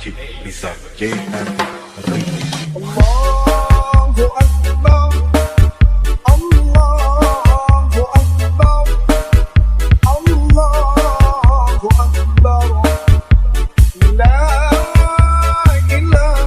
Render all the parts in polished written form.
DJ Rizal JR Remix. Allahu Akbar, Allahu Akbar, Allahu Akbar. La ilaha illallah.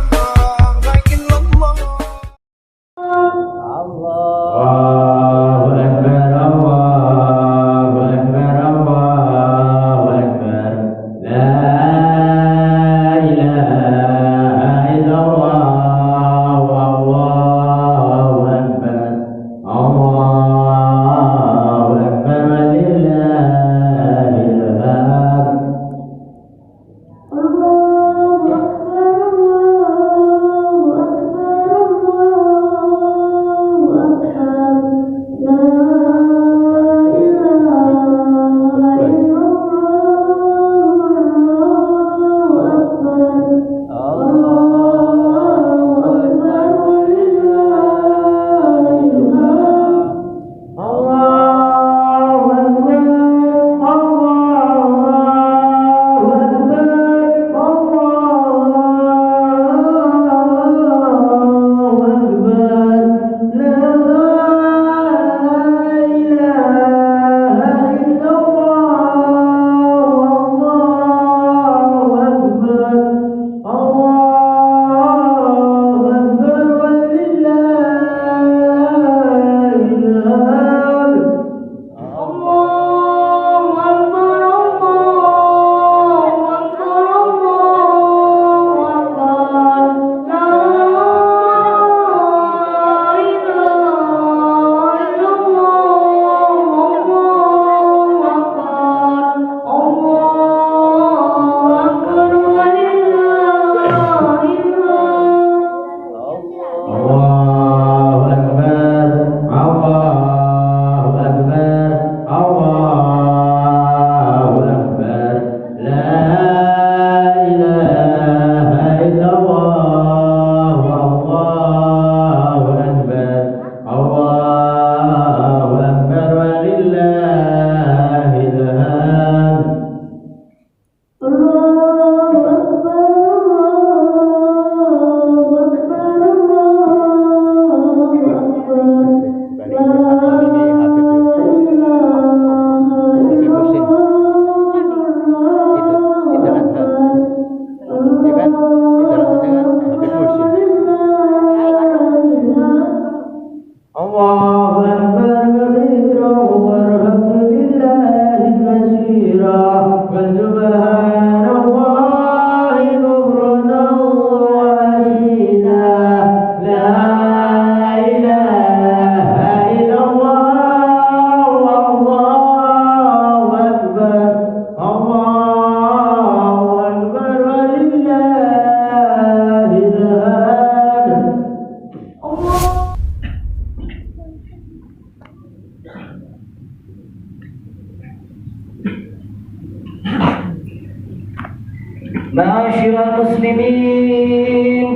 معاشر المسلمين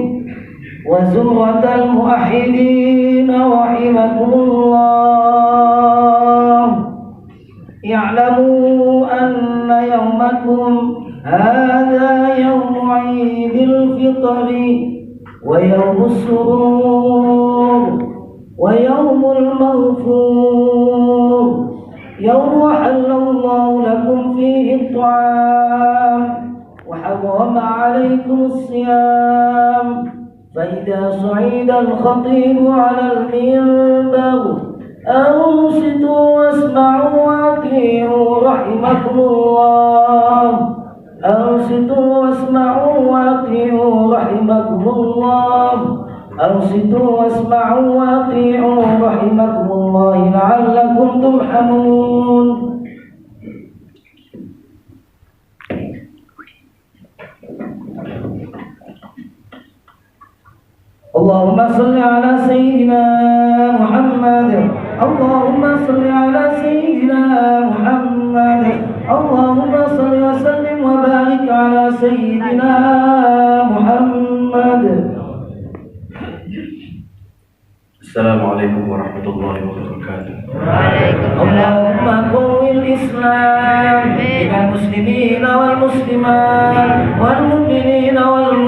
وزمرة الموحدين رحمكم الله، اعلموا أن يومكم هذا يوم عيد الفطر ويوم السرور ويوم المغفور، يوم أحل الله لكم فيه الطعام وحرم عليكم الصيام، فإذا صعد الخطيب على المنبر أنصتوا واسمعوا وأطيعوا رحمكم الله، أنصتوا واسمعوا وأطيعوا رحمكم الله، أنصتوا واسمعوا وأطيعوا رحمكم الله لعلكم ترحمون. اللهم صل على سيدنا محمد، اللهم صل على سيدنا محمد، اللهم صل وسلم وبارك على سيدنا محمد. Assalamualaikum warahmatullahi wabarakatuh. اللهم قوي الإسلام بالمسلمين والمسلمات والمؤمنين والمؤمنات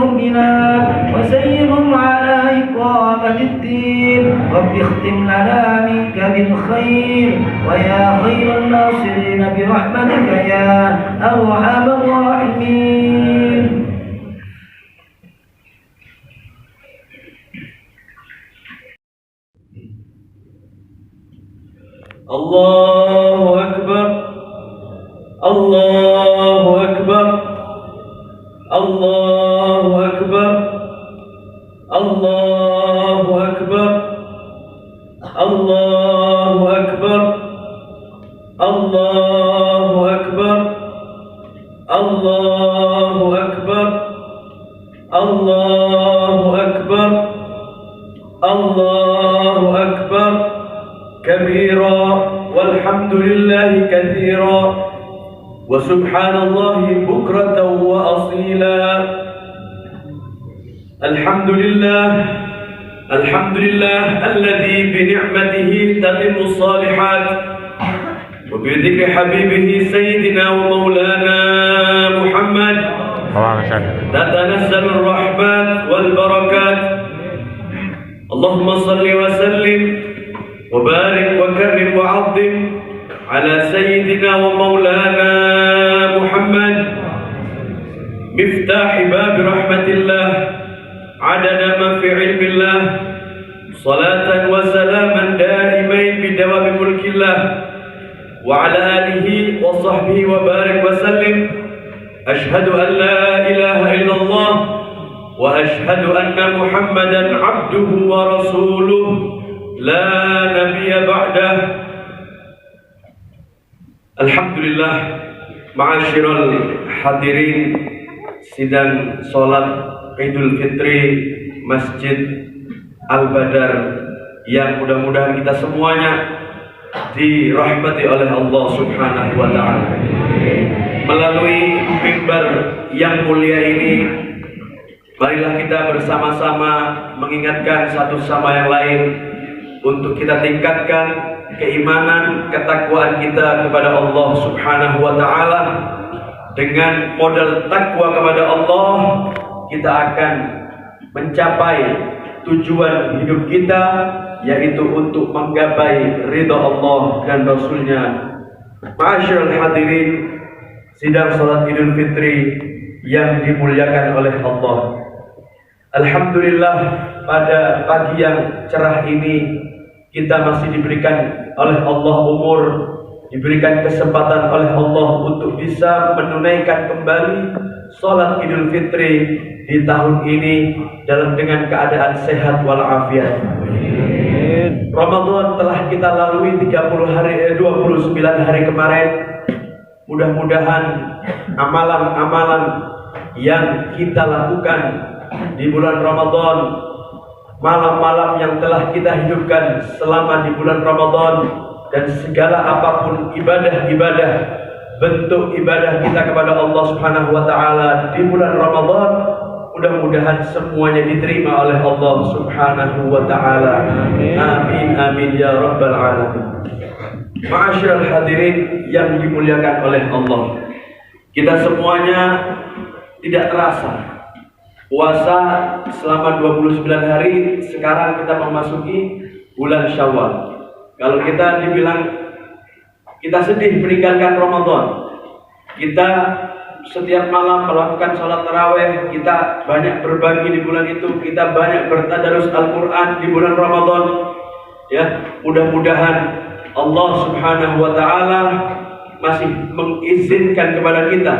اختم لنا منك بالخير ويا خير الناصرين برحمتك يا أرحم الراحمين. الله أكبر الله أكبر الله أكبر الله أكبر الله أكبر الله أكبر الله أكبر الله أكبر الله أكبر كبيرا والحمد لله كثيرا وسبحان الله بكرة وأصيلا. الحمد لله الذي بنعمته تتم الصالحات وبذكر حبيبه سيدنا ومولانا محمد تتنزل الرحمات والبركات. اللهم صل وسلم وبارك وكرم وعظم على سيدنا ومولانا محمد مفتاح باب رحمة الله عدد ما في علم الله صلاة وسلاما دائمين بدوام ملك الله وعلى آله وصحبه وبارك وسلم. أشهد أن لا إله إلا الله وأشهد أن محمدا عبده ورسوله لا نبي بعده. Alhamdulillah, ma'asyiral hadirin sidang salat Idul Fitri Masjid Al-Badar yang mudah-mudahan kita semuanya dirahmati oleh Allah Subhanahu wa taala. Melalui mimbar yang mulia ini, marilah kita bersama-sama mengingatkan satu sama yang lain untuk kita tingkatkan keimanan, ketakwaan kita kepada Allah Subhanahu wa taala. Dengan modal takwa kepada Allah, kita akan mencapai tujuan hidup kita, yaitu untuk menggapai ridha Allah dan Rasulnya. Ma'asyiral hadirin sidang salat Idul Fitri yang dimuliakan oleh Allah. Alhamdulillah, pada pagi yang cerah ini kita masih diberikan oleh Allah umur, diberikan kesempatan oleh Allah untuk bisa menunaikan kembali salat Idul Fitri di tahun ini dengan keadaan sehat walafiat. Ramadan telah kita lalui 29 hari kemarin. Mudah-mudahan amalan-amalan yang kita lakukan di bulan Ramadan, malam-malam yang telah kita hidupkan selama di bulan Ramadan, dan segala apapun ibadah-ibadah, bentuk ibadah kita kepada Allah Subhanahu wa taala di bulan Ramadan, mudah-mudahan semuanya diterima oleh Allah Subhanahu wa taala. Amin amin ya rabbal alamin. Ma'asyiral hadirin yang dimuliakan oleh Allah, kita semuanya tidak terasa puasa selama 29 hari. Sekarang kita memasuki bulan Syawal. Kalau kita dibilang kita sedih meninggalkan Ramadan, kita setiap malam melakukan sholat tarawih, kita banyak berbagi di bulan itu, kita banyak bertadarus Al-Quran di bulan Ramadan. Ya, mudah-mudahan Allah Subhanahu wa taala masih mengizinkan kepada kita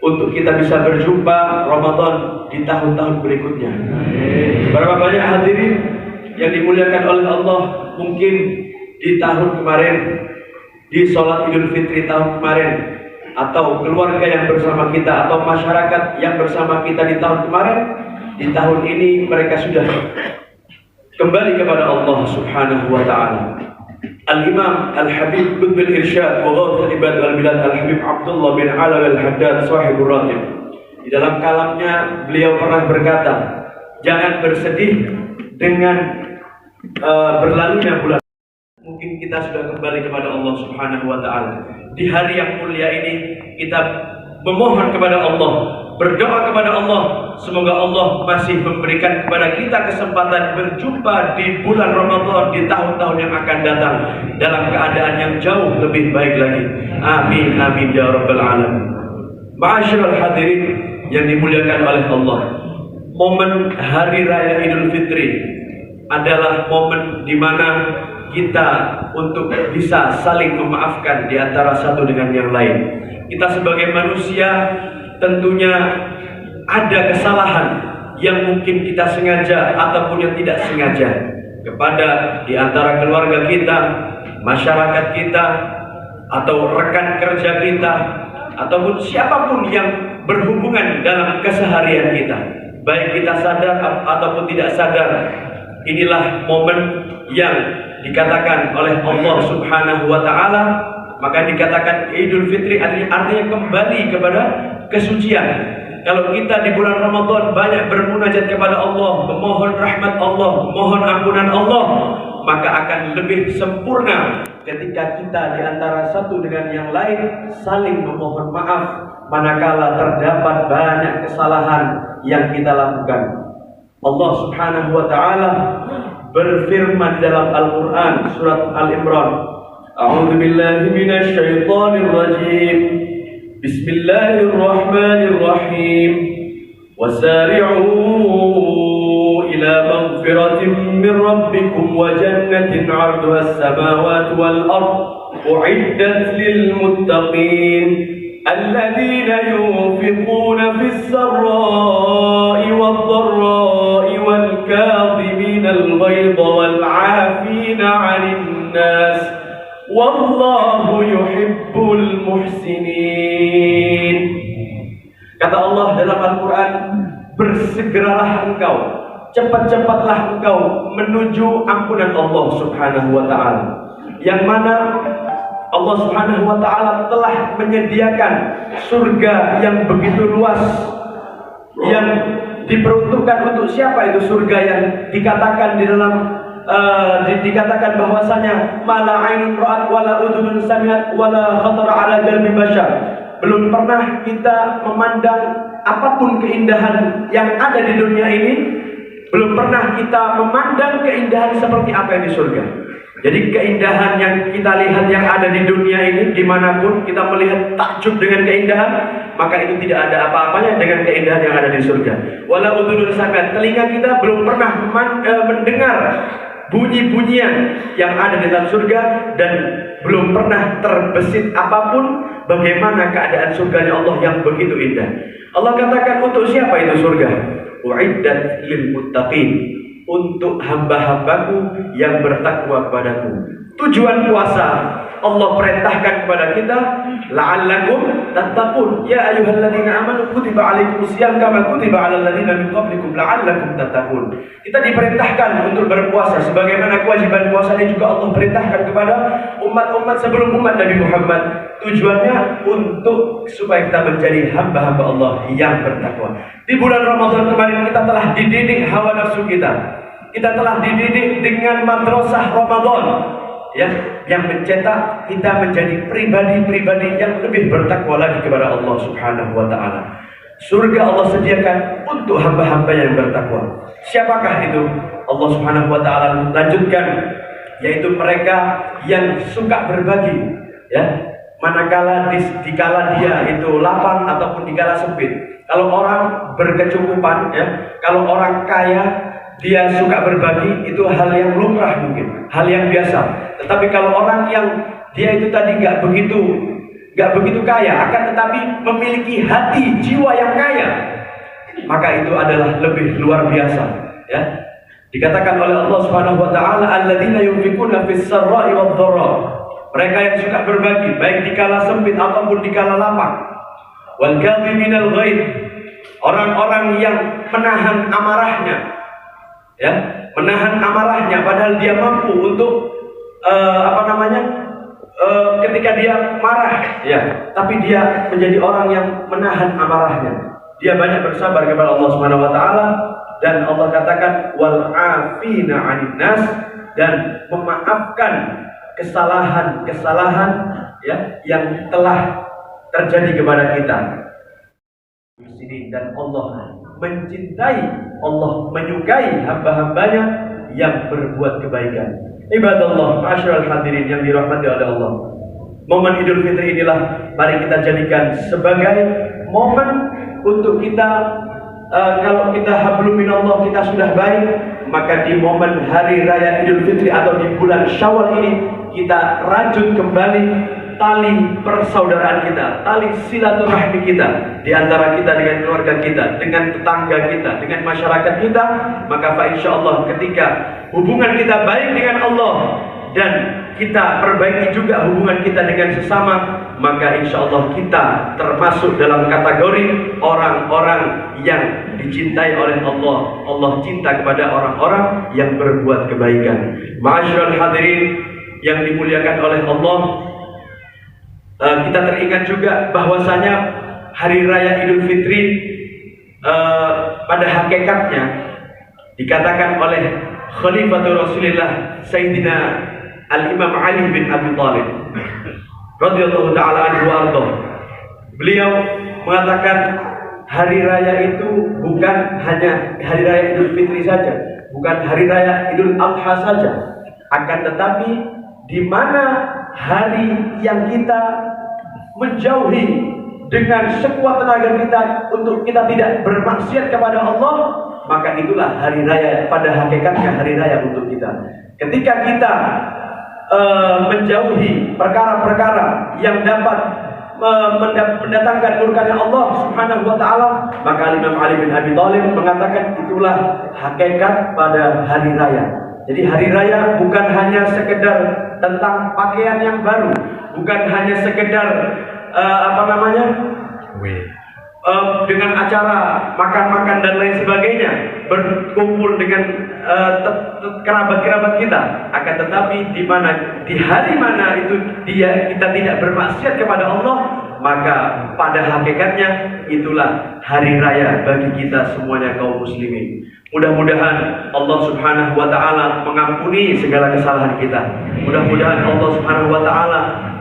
untuk kita bisa berjumpa Ramadan di tahun-tahun berikutnya. Berapa banyak hadirin yang dimuliakan oleh Allah, mungkin di tahun kemarin, di sholat Idul Fitri tahun kemarin, atau keluarga yang bersama kita, atau masyarakat yang bersama kita di tahun kemarin, di tahun ini mereka sudah kembali kepada Allah Subhanahu wa taala. Al-Imam Al-Habib Qutb Al-Irsyad wa Ghawth Al-Ibad wal-Bilad Al-Habib Abdullah bin Alawi Al-Haddad Sahibur Ratib, di dalam kalamnya beliau pernah berkata, jangan bersedih dengan berlalunya bulan. Mungkin kita sudah kembali kepada Allah Subhanahu wa taala. Di hari yang mulia ini kita memohon kepada Allah, berdoa kepada Allah Semoga Allah masih memberikan kepada kita kesempatan berjumpa di bulan Ramadan di tahun-tahun yang akan datang dalam keadaan yang jauh lebih baik lagi. Amin amin ya rabbal alamin. Ma'asyiral hadirin yang dimuliakan oleh Allah, momen hari raya Idul Fitri adalah momen di mana kita untuk bisa saling memaafkan di antara satu dengan yang lain. Kita sebagai manusia tentunya ada kesalahan yang mungkin kita sengaja ataupun yang tidak sengaja kepada di antara keluarga kita, masyarakat kita, atau rekan kerja kita, ataupun siapapun yang berhubungan dalam keseharian kita. Baik kita sadar ataupun tidak sadar, inilah momen yang dikatakan oleh Allah Subhanahu wa taala, maka dikatakan Idul Fitri artinya kembali kepada kesucian. Kalau kita di bulan Ramadan banyak bermunajat kepada Allah, memohon rahmat Allah, mohon ampunan Allah, maka akan lebih sempurna ketika kita di antara satu dengan yang lain saling memohon maaf manakala terdapat banyak kesalahan yang kita lakukan. Allah Subhanahu wa taala berfirman dalam Al-Qur'an surat Al-Imran, A'udzu billahi minasy syaithanir rajim. Bismillahirrahmanirrahim. Wasari'u ila maghfiratin min rabbikum wa jannatin 'arduha as-samawati wal ard u'iddat lil muttaqin alladhina yunfiquna fis sarra'i wad dharra'i wal kadhimina al ghayza wal 'afina 'anil nas wallahu yuhibbul muhsinin. Kata Allah dalam Al-Quran, bersegeralah engkau, cepat-cepatlah engkau menuju ampunan Allah Subhanahu wa ta'ala, yang mana Allah Subhanahu wa ta'ala telah menyediakan surga yang begitu luas, yang diperuntukkan untuk siapa itu surga yang dikatakan di dalam dikatakan bahwasanya mala ainun ra'at wala udhunun sami'at wala khatara ala qalbi bashar. Belum pernah kita memandang apapun keindahan yang ada di dunia ini, belum pernah kita memandang keindahan seperti apa yang di surga. Jadi keindahan yang kita lihat yang ada di dunia ini, dimanapun kita melihat takjub dengan keindahan, maka itu tidak ada apa-apanya dengan keindahan yang ada di surga. Wala udhunun sami'at, telinga kita belum pernah mendengar bunyi-bunyian yang ada di dalam surga, dan belum pernah terbesit apapun bagaimana keadaan surganya Allah yang begitu indah. Allah katakan untuk siapa itu surga? U'iddat lil muttaqin, untuk hamba-hambaku yang bertakwa kepadaku. Tujuan puasa Allah perintahkan kepada kita, la'allakum tattaqun. Ya ayyuhalladzina amanu kutiba 'alaikumusiyam kama kutiba 'alal ladzina min qablikum la'allakum tattaqun. Kita diperintahkan untuk berpuasa sebagaimana kewajiban puasa ini juga Allah perintahkan kepada umat-umat sebelum umat Nabi Muhammad. Tujuannya untuk supaya kita menjadi hamba-hamba Allah yang bertakwa. Di bulan Ramadan kemarin kita telah dididik hawa nafsu kita. Kita telah dididik dengan madrasah Ramadan, ya, yang mencetak kita menjadi pribadi-pribadi yang lebih bertakwa lagi kepada Allah Subhanahu wa ta'ala. Surga Allah sediakan untuk hamba-hamba yang bertakwa. Siapakah itu? Allah Subhanahu wa ta'ala lanjutkan, yaitu mereka yang suka berbagi, ya. Manakala dikala dia itu lapang ataupun dikala sempit. Kalau orang berkecukupan, ya, kalau orang kaya dia suka berbagi, itu hal yang lumrah mungkin, hal yang biasa. Tetapi kalau orang yang dia itu tadi nggak begitu kaya, akan tetapi memiliki hati jiwa yang kaya, maka itu adalah lebih luar biasa, ya. Dikatakan oleh Allah Subhanahu wa taala, alladzina yunfiquna fis sarra'i wad dharra. Mereka yang suka berbagi baik dikala sempit ataupun dikala lapang. Wal kadhiminal ghaidh, orang-orang yang menahan amarahnya, ya, menahan amarahnya padahal dia mampu untuk ketika dia marah, ya, tapi dia menjadi orang yang menahan amarahnya. Dia banyak bersabar kepada Allah Subhanahu wa taala, dan Allah katakan wal afina 'anil nas, dan memaafkan kesalahan-kesalahan, ya, yang telah terjadi kepada kita. Di sini, dan Allah mencintai, Allah menyukai hamba-hambanya yang berbuat kebaikan. Ibadallah, ma'asyiral hadirin yang dirahmati oleh Allah. Momen Idul Fitri inilah mari kita jadikan sebagai momen untuk kita kalau kita hablum minallah, kita sudah baik, maka di momen hari raya Idul Fitri atau di bulan Syawal ini kita rajut kembali tali persaudaraan kita, tali silaturahmi kita di antara kita dengan keluarga kita, dengan tetangga kita, dengan masyarakat kita. Maka insyaallah ketika hubungan kita baik dengan Allah dan kita perbaiki juga hubungan kita dengan sesama, maka insyaallah kita termasuk dalam kategori orang-orang yang dicintai oleh Allah. Allah cinta kepada orang-orang yang berbuat kebaikan. Ma'asyiral hadirin yang dimuliakan oleh Allah, kita teringat juga bahwasanya hari raya Idul Fitri pada hakikatnya dikatakan oleh Khalifatul Rasulullah Sayyidina Al-Imam Ali bin Abi Thalib radhiyallahu taala anhu warda. Beliau mengatakan hari raya itu bukan hanya hari raya Idul Fitri saja, bukan hari raya Idul Adha saja, akan tetapi di mana hari yang kita menjauhi dengan sekuat tenaga kita untuk kita tidak bermaksiat kepada Allah, maka itulah hari raya, pada hakikatnya hari raya untuk kita. Ketika kita menjauhi perkara-perkara yang dapat mendatangkan murkanya Allah Subhanahu wa taala, maka Imam Ali bin Abi Thalib mengatakan itulah hakikat pada hari raya. Jadi hari raya bukan hanya sekedar tentang pakaian yang baru, bukan hanya sekedar dengan acara makan-makan dan lain sebagainya, berkumpul dengan kerabat-kerabat kita, akan tetapi di hari mana itu kita tidak bermaksiat kepada Allah, maka pada hakikatnya itulah hari raya bagi kita semuanya kaum muslimin. Mudah-mudahan Allah Subhanahu wa taala mengampuni segala kesalahan kita. Mudah-mudahan Allah Subhanahu wa taala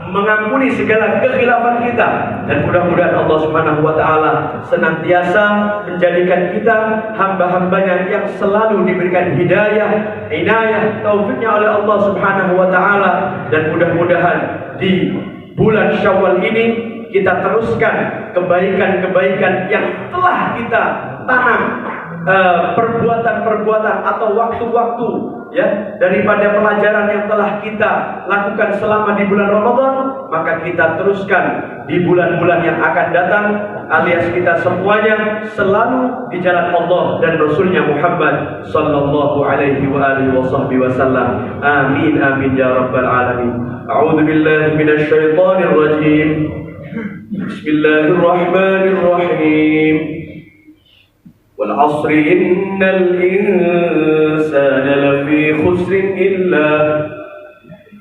mengampuni segala kekhilafan kita, dan mudah-mudahan Allah Subhanahu wa taala senantiasa menjadikan kita hamba-hambanya yang selalu diberikan hidayah, inayah, taufiknya oleh Allah Subhanahu wa taala. Dan mudah-mudahan di bulan Syawal ini kita teruskan kebaikan-kebaikan yang telah kita tanam, perbuatan-perbuatan atau waktu-waktu ya daripada pelajaran yang telah kita lakukan selama di bulan Ramadan, maka kita teruskan di bulan-bulan yang akan datang, alias kita semuanya selalu di jalan Allah dan Rasulnya Muhammad sallallahu alaihi wa alihi wasallam. Amin amin ya rabbal alamin. A'udzu billahi minasy syaithanir rajim. Bismillahirrahmanirrahim. Wal 'asri innal insana lafi khusrin illa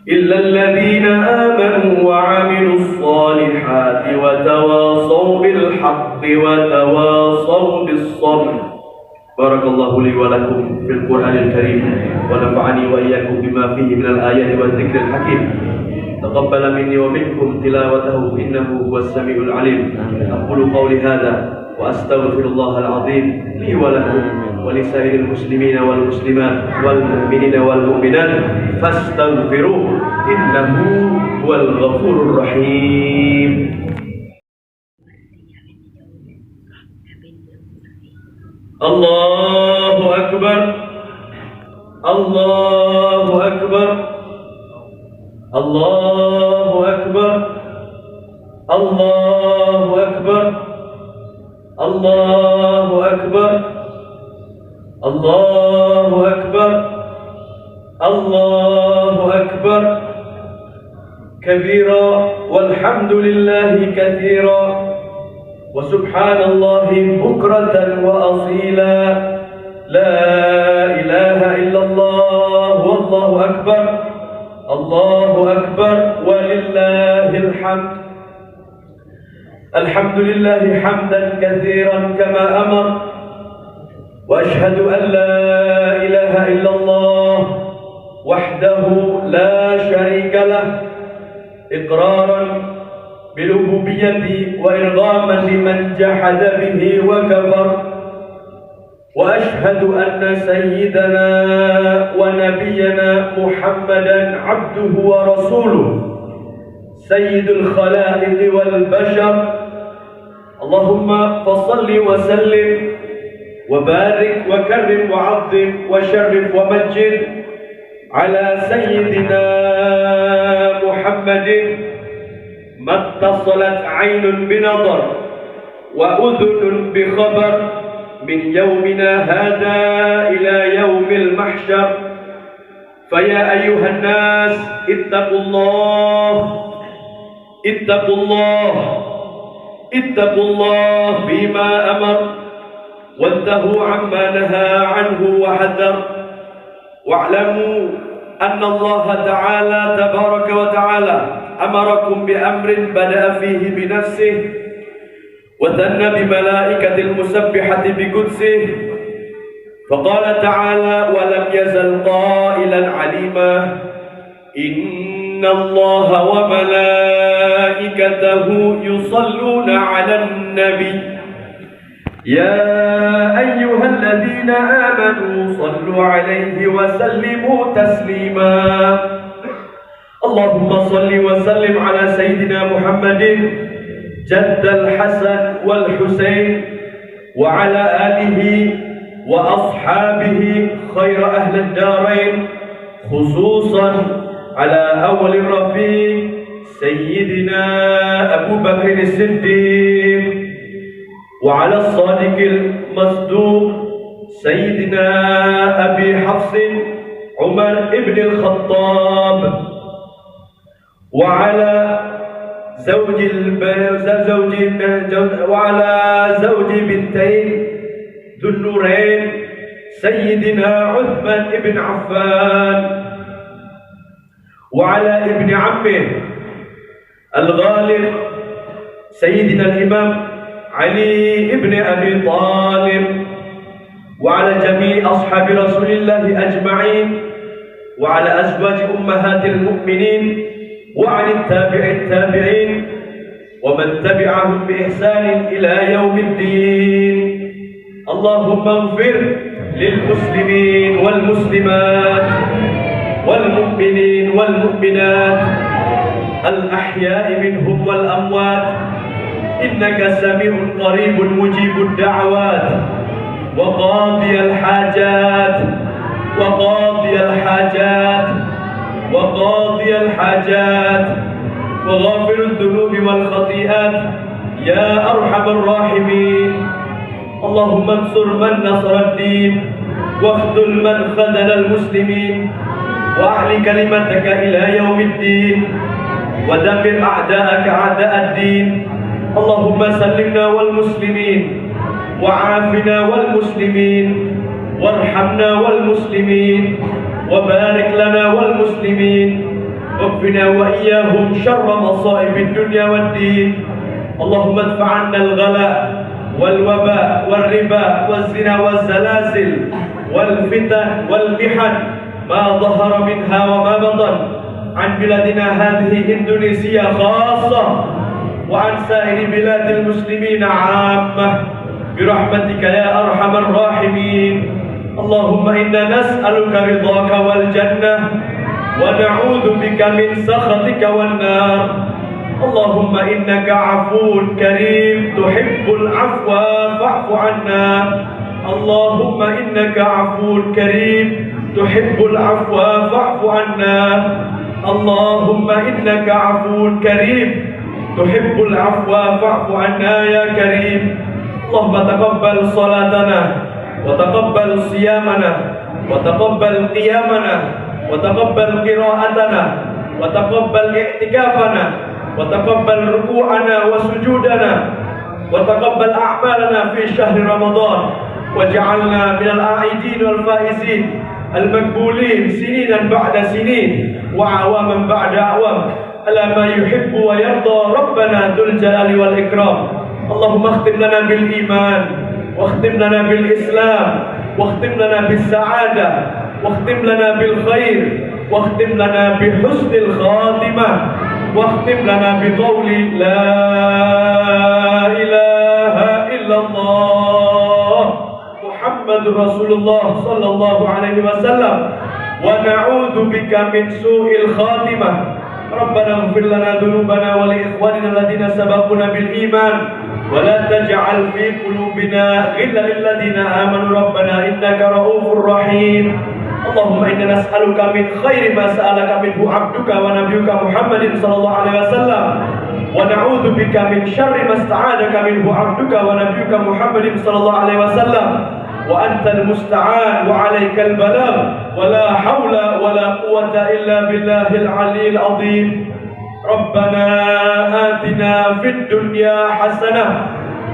alladhina amanu wa 'amilus solihati wa tawasaw bil haqqi wa tawasaw bis sabr. Barakallahu li wa lakum fil Qur'anil Karim wa nafa'ani wa iyyakum bima fihi minal ayati wa dzikril hakim. تقبل مني ومنكم تلاوته إنه هو السميع العليم. أقول قولي هذا وأستغفر الله العظيم لي ولكم ولسائر المسلمين والمسلمات والمؤمنين والمؤمنات فاستغفروه إنه هو الغفور الرحيم. الله أكبر الله أكبر الله أكبر الله أكبر الله أكبر الله أكبر الله أكبر كبيرا والحمد لله كثيرا وسبحان الله بكرة وأصيلا لا إله إلا الله والله أكبر الله أكبر ولله الحمد. الحمد لله حمدا كثيرا كما أمر، وأشهد أن لا إله إلا الله وحده لا شريك له إقرارا بالربوبية وإرغاما لمن جحد به وكفر. وأشهد أن سيدنا ونبينا محمدا عبده ورسوله سيد الخلائق والبشر. اللهم فصل وسلم وبارك وكرم وعظم وشرف ومجد على سيدنا محمد ما اتصلت عين بنظر وأذن بخبر من يومنا هذا إلى يوم المحشر. فيا أيها الناس اتقوا الله اتقوا الله اتقوا الله بما أمر وانتهوا عما نهى عنه وحذر. واعلموا أن الله تعالى تبارك وتعالى أمركم بأمر بدأ فيه بنفسه وثنى بملائكة المسبحة بقدسه، فقال تعالى: ولم يزل قائلا عليما إن الله وملائكته يصلون على النبي يا أيها الذين آمنوا صلوا عليه وسلموا تسليما. اللهم صل وسلم على سيدنا محمد جد الحسن والحسين وعلى آله وأصحابه خير أهل الدارين، خصوصا على أول الرفيق سيدنا أبو بكر الصديق، وعلى الصادق المصدوق سيدنا أبي حفص عمر بن الخطاب، وعلى زوج بنتين ذو النورين سيدنا عثمان بن عفان، وعلى ابن عمه الغالب سيدنا الإمام علي بن أبي طالب، وعلى جميع أصحاب رسول الله أجمعين، وعلى أزواج أمهات المؤمنين، وعن التابعين ومن تبعهم بإحسان إلى يوم الدين. اللهم اغفر للمسلمين والمسلمات والمؤمنين والمؤمنات الأحياء منهم والأموات، إنك سميع قريب مجيب الدعوات وقاضي الحاجات وقاضي الحاجات وقاضي الحاجات وغافر الذنوب والخطيئات يا أرحم الراحمين. اللهم انصر من نصر الدين واخذل من خذل المسلمين وأعل كلمتك إلى يوم الدين ودمر أعداءك أعداء الدين. اللهم سلمنا والمسلمين وعافنا والمسلمين وارحمنا والمسلمين وبارك لنا والمسلمين واكفنا وإياهم شر مصائب الدنيا والدين. اللهم ادفع عنا الغلاء والوباء والربا والزنا والزلازل والفتن والمحن ما ظهر منها وما بطن عن بلادنا هذه إندونيسيا خاصة وعن سائر بلاد المسلمين عامة برحمتك يا أرحم الراحمين. اللهم إنا نسألك رضاك والجنة ونعوذ بك من سخطك والنار. اللهم إنك عفو كريم تحب العفو فاعف عنا. اللهم إنك عفو كريم تحب العفو فاعف عنا. اللهم إنك عفو كريم تحب العفو فاعف عنا يا كريم. اللهم تقبل صلاتنا وتقبل صيامنا وتقبل قيامنا وتقبل قراءتنا وتقبل اعتكافنا وتقبل ركوعنا وسجودنا وتقبل أعمالنا في شهر رمضان واجعلنا من العائدين والفائزين المقبولين سنينا بعد سنين وأعواما بعد أعوام على ما يحب ويرضى ربنا ذو الجلال والإكرام. اللهم اختم لنا بالإيمان واختم لنا بالإسلام واختم لنا بالسعادة واختم لنا بالخير واختم لنا بحسن الخاتمة واختم لنا بقول لا إله إلا الله محمد رسول الله صلى الله عليه وسلم ونعوذ بك من سوء الخاتمة ربنا اغفر لنا ذنوبنا ولإخواننا الذين سبقونا بالإيمان ولا تجعل في قلوبنا غلا للذين آمنوا ربنا إنك رؤوف رحيم اللهم إنا نسألك من خير ما سألك منه عبدك ونبيك محمد صلى الله عليه وسلم ونعوذ بك من شر ما استعاذك منه عبدك ونبيك محمد صلى الله عليه وسلم وأنت المستعان وعليك البلاغ ولا حول ولا قوة إلا بالله العلي العظيم ربنا آتنا في الدنيا حسنة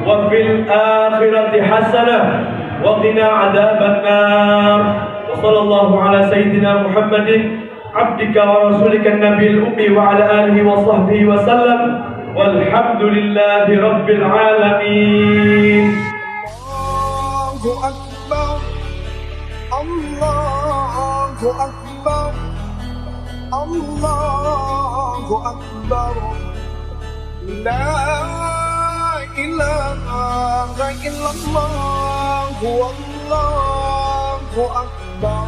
وفي الآخرة حسنة وقنا عذاب النار وصلى الله على سيدنا محمد عبدك ورسولك النبي الأمي وعلى آله وصحبه وسلم والحمد لله رب العالمين الله أكبر الله أكبر الله أكبر لا إله إلا الله والله أكبر